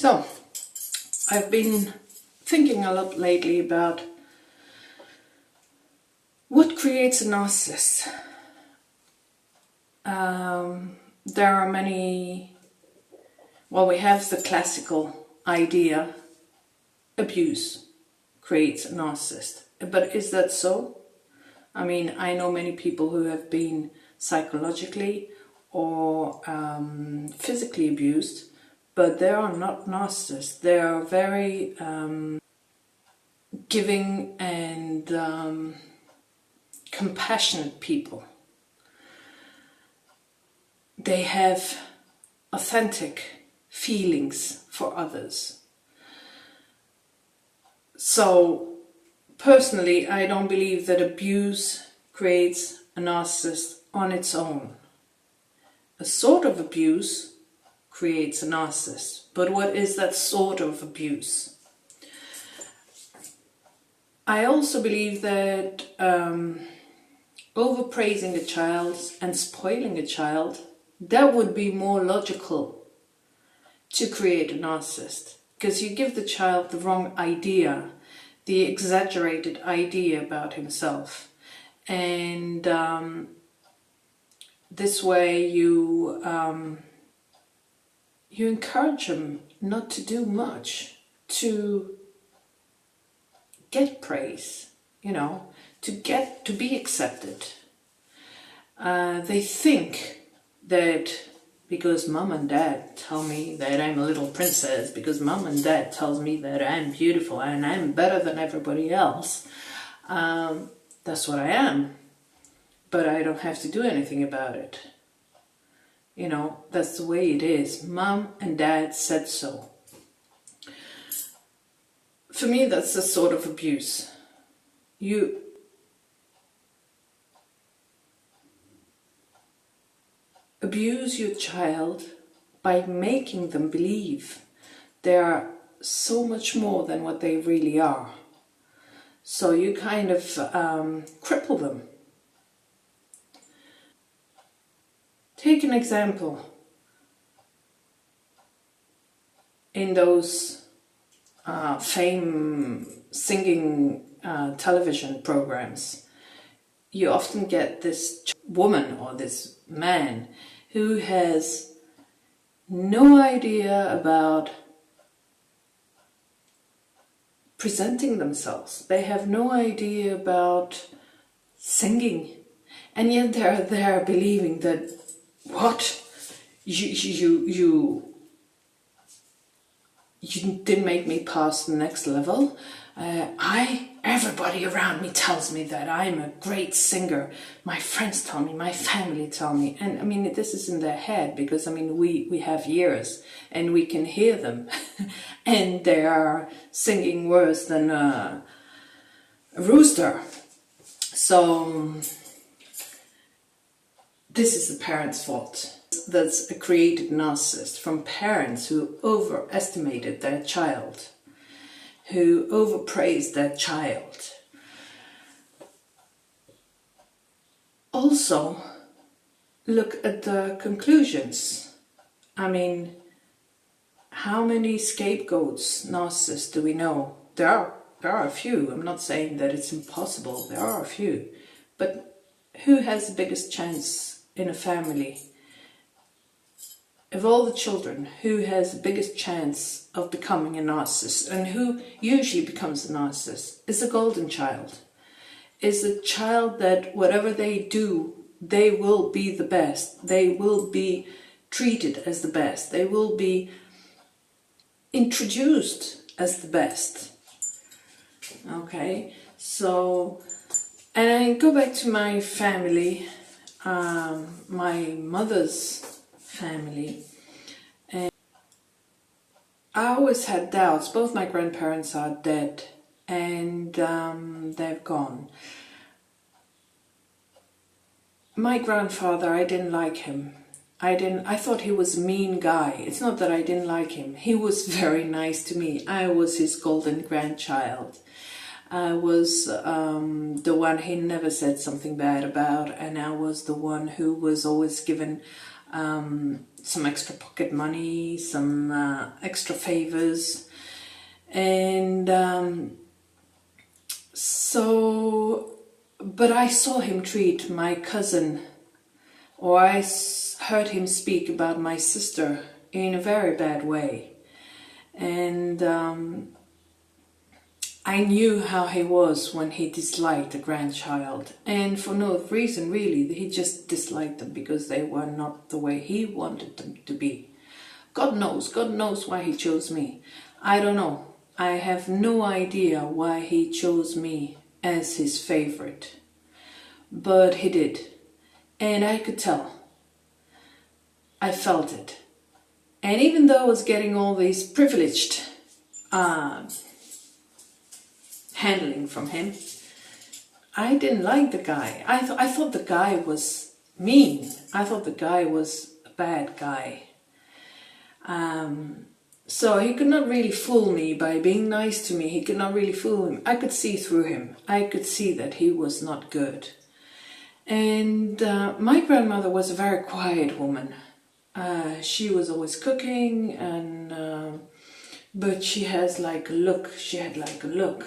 So, I've been thinking a lot lately about what creates a narcissist. There are many, well, we have the classical idea, abuse creates a narcissist. But is that so? I mean, I know many people who have been psychologically or physically abused, but they are not narcissists. They are very giving and compassionate people. They have authentic feelings for others. So, personally, I don't believe that abuse creates a narcissist on its own. A sort of abuse creates a narcissist. But what is that sort of abuse? I also believe that overpraising a child and spoiling a child, that would be more logical to create a narcissist. Because you give the child the wrong idea, the exaggerated idea about himself. And this way you encourage him not to do much, to get praise, to be accepted. They think that because mom and dad tell me that I'm a little princess, because mom and dad tells me that I'm beautiful and I'm better than everybody else, that's what I am. But I don't have to do anything about it. That's the way it is. Mom and dad said so. For me, that's a sort of abuse. You abuse your child by making them believe they are so much more than what they really are. So you kind of cripple them. Take an example. In those fame singing television programs, you often get this woman or this man who has no idea about presenting themselves. They have no idea about singing, and yet they're there believing that, what? You didn't make me pass the next level. Everybody around me tells me that I'm a great singer. My friends tell me, my family tell me. And I mean, this is in their head because, we have ears and we can hear them. And they are singing worse than a rooster. So, this is the parents' fault. That's a created narcissist from parents who overestimated their child, who overpraised their child. Also, look at the conclusions. How many scapegoats, narcissists do we know? There are a few. I'm not saying that it's impossible. There are a few. But who has the biggest chance in a family? Of all the children, who has the biggest chance of becoming a narcissist, and who usually becomes a narcissist, is the golden child. Is the child that whatever they do, they will be the best. They will be treated as the best. They will be introduced as the best. Okay, so, and I go back to my family, my mother's family, and I always had doubts. Both my grandparents are dead, and they've gone. My grandfather, I didn't like him. I thought he was a mean guy. It's not that I didn't like him. He was very nice to me. I was his golden grandchild. I was the one he never said something bad about, and I was the one who was always given some extra pocket money, some extra favors, and but I saw him treat my cousin, or I heard him speak about my sister in a very bad way, and I knew how he was when he disliked a grandchild, and for no reason really. He just disliked them because they were not the way he wanted them to be. God knows why he chose me. I don't know. I have no idea why he chose me as his favorite. But he did. And I could tell. I felt it. And even though I was getting all these privileged handling from him, I didn't like the guy. I thought the guy was mean. I thought the guy was a bad guy. So he could not really fool me by being nice to me. He could not really fool him. I could see through him. I could see that he was not good. And my grandmother was a very quiet woman. She was always cooking, and but she has like a look. She had like a look,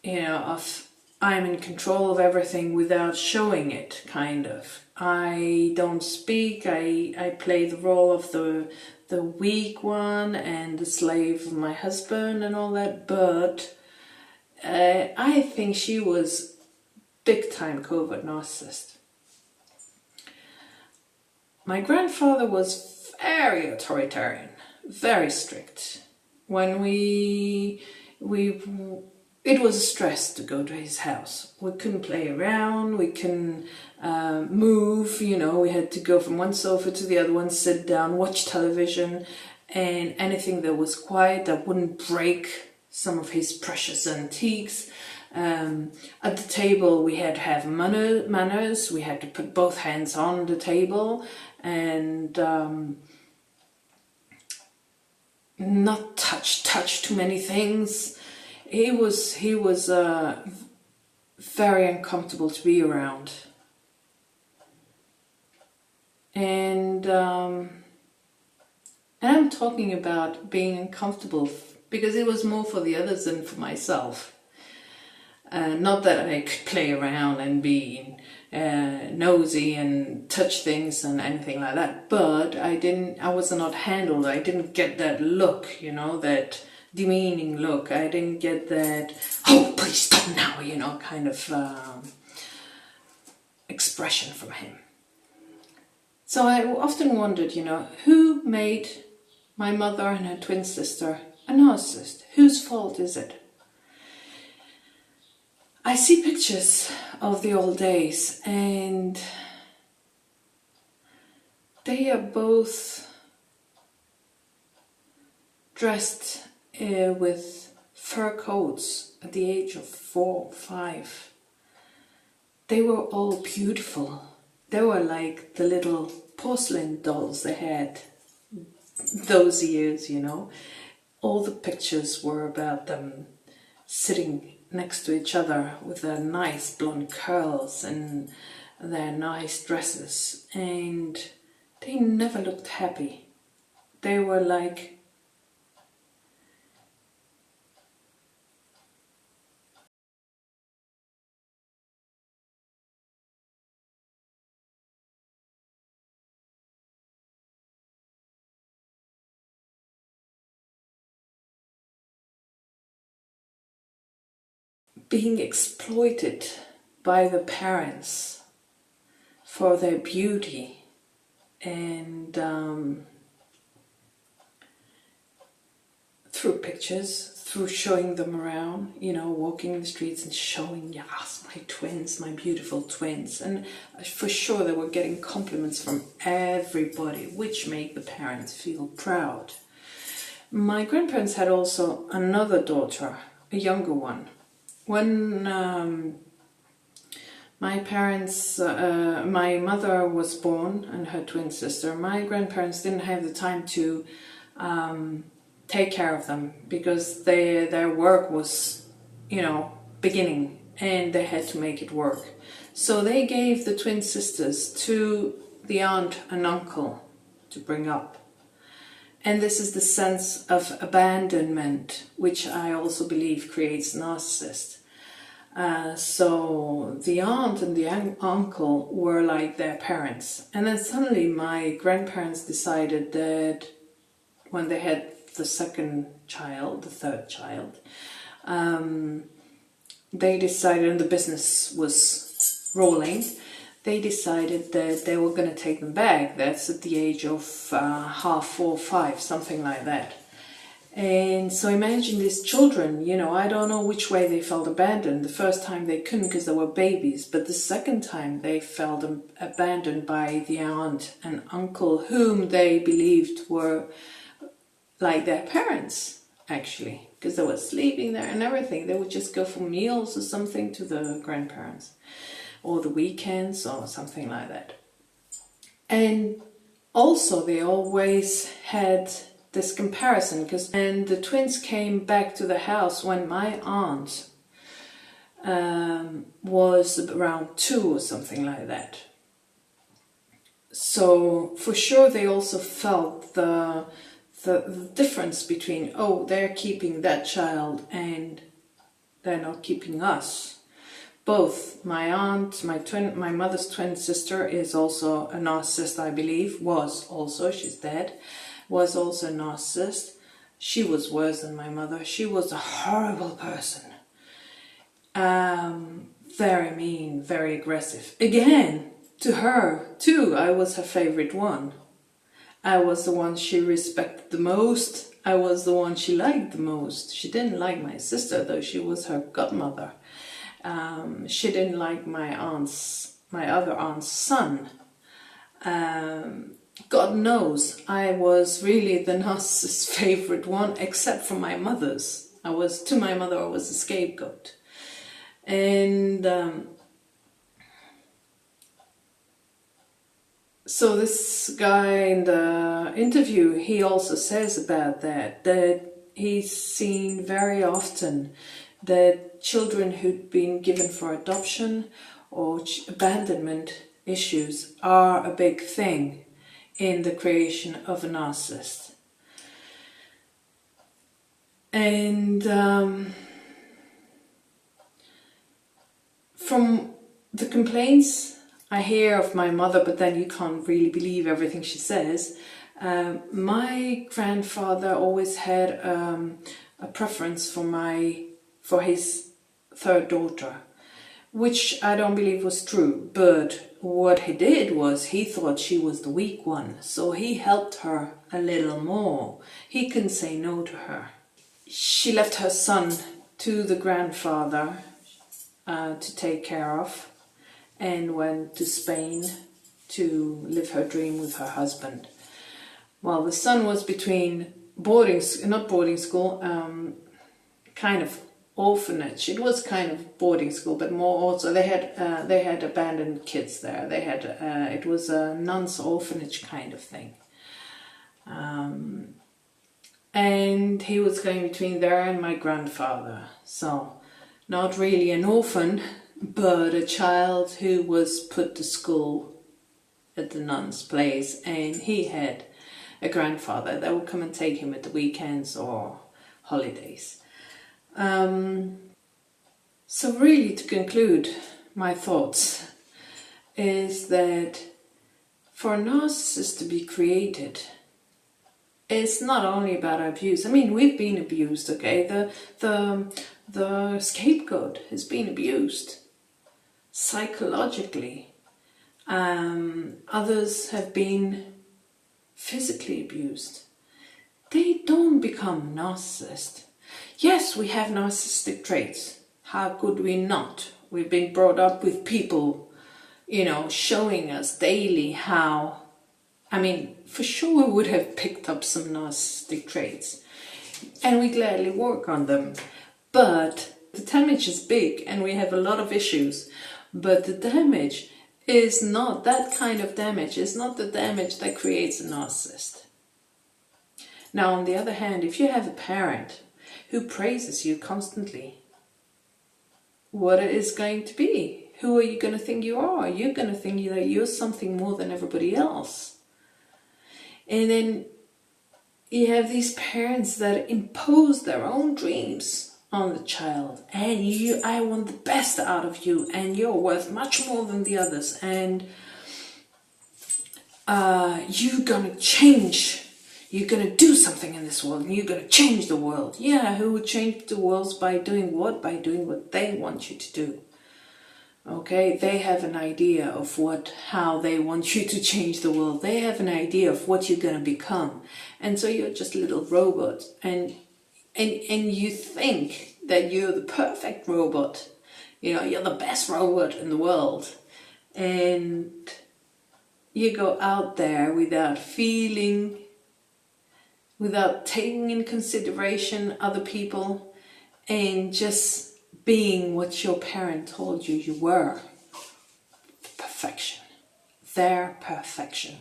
you know, of I'm in control of everything without showing it, kind of. I don't speak. I play the role of the weak one and the slave of my husband and all that. But I think she was big time covert narcissist. My grandfather was very authoritarian, very strict. When it was a stress to go to his house. We couldn't play around, we couldn't move, you know, we had to go from one sofa to the other one, sit down, watch television, and anything that was quiet that wouldn't break some of his precious antiques. At the table we had to have manners, we had to put both hands on the table, and not touch too many things. He was very uncomfortable to be around, and I'm talking about being uncomfortable because it was more for the others than for myself. Not that I could play around and be nosy and touch things and anything like that, but I was not handled. I didn't get that look, you know, that demeaning look. I didn't get that, oh, please stop now, you know, kind of expression from him. So I often wondered, you know, who made my mother and her twin sister a narcissist? Whose fault is it? I see pictures of the old days, and they are both dressed with fur coats at the age of 4 or 5. They were all beautiful. They were like the little porcelain dolls they had those years, you know. All the pictures were about them sitting next to each other with their nice blonde curls and their nice dresses, and they never looked happy. They were like being exploited by the parents for their beauty, and through pictures, through showing them around, you know, walking the streets and showing, yes, my twins, my beautiful twins. And for sure they were getting compliments from everybody, which made the parents feel proud. My grandparents had also another daughter, a younger one. When my mother was born and her twin sister, my grandparents didn't have the time to take care of them because their work was, you know, beginning, and they had to make it work. So they gave the twin sisters to the aunt and uncle to bring up. And this is the sense of abandonment, which I also believe creates narcissists. So the aunt and the uncle were like their parents. And then suddenly my grandparents decided that when they had the second child, the third child, they decided, and the business was rolling, they decided that they were going to take them back. That's at the age of half 4, 5, something like that. And so imagine these children, you know, I don't know which way they felt abandoned. The first time they couldn't because they were babies, but the second time they felt abandoned by the aunt and uncle, whom they believed were like their parents, actually, because they were sleeping there and everything. They would just go for meals or something to the grandparents, or the weekends or something like that. And also they always had this comparison, and the twins came back to the house when my aunt was around 2 or something like that. So for sure they also felt the difference between, oh, they're keeping that child and they're not keeping us. Both my aunt, my mother's twin sister is also a narcissist, I believe, she's dead, was also a narcissist. She was worse than my mother. She was a horrible person. Very mean, very aggressive. Again, to her too, I was her favorite one. I was the one she respected the most. I was the one she liked the most. She didn't like my sister, though she was her godmother. She didn't like my other aunt's son. God knows, I was really the narcissist's favorite one, except for my mother's. To my mother, I was a scapegoat. And so this guy in the interview, he also says about that he's seen very often that children who'd been given for adoption or abandonment issues are a big thing in the creation of a narcissist. And from the complaints I hear of my mother, but then you can't really believe everything she says, my grandfather always had a preference for his third daughter, which I don't believe was true. But what he did was he thought she was the weak one, so he helped her a little more. He couldn't say no to her. She left her son to the grandfather to take care of, and went to Spain to live her dream with her husband. While the son was between kind of orphanage. It was kind of boarding school, but more also they had abandoned kids there. They had it was a nuns' orphanage kind of thing. And he was going between there and my grandfather. So not really an orphan, but a child who was put to school at the nun's place, and he had a grandfather that would come and take him at the weekends or holidays. So really, to conclude my thoughts, is that for a narcissist to be created, it's not only about abuse. I mean, we've been abused, okay? The scapegoat has been abused psychologically. Others have been physically abused. They don't become narcissists. Yes, we have narcissistic traits. How could we not? We've been brought up with people, showing us daily how. I mean, for sure we would have picked up some narcissistic traits, and we gladly work on them. But the damage is big, and we have a lot of issues. But the damage is not that kind of damage. It's not the damage that creates a narcissist. Now, on the other hand, if you have a parent who praises you constantly, what it is going to be? who are you going to think you are? You're going to think that you're something more than everybody else. And then you have these parents that impose their own dreams on the child. And I want the best out of you, and you're worth much more than the others. And you're going to change. You're going to do something in this world, and you're going to change the world. Yeah, who would change the world by doing what? By doing what they want you to do. Okay, they have an idea of how they want you to change the world. They have an idea of what you're going to become. And so you're just a little robot. And you think that you're the perfect robot. You know, you're the best robot in the world. And you go out there without feeling, without taking in consideration other people, and just being what your parent told you you were. Perfection. Their perfection.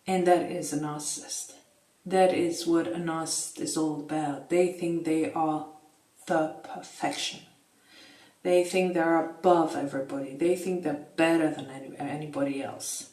And that is a narcissist. That is what a narcissist is all about. They think they are the perfection. They think they're above everybody. They think they're better than anybody else.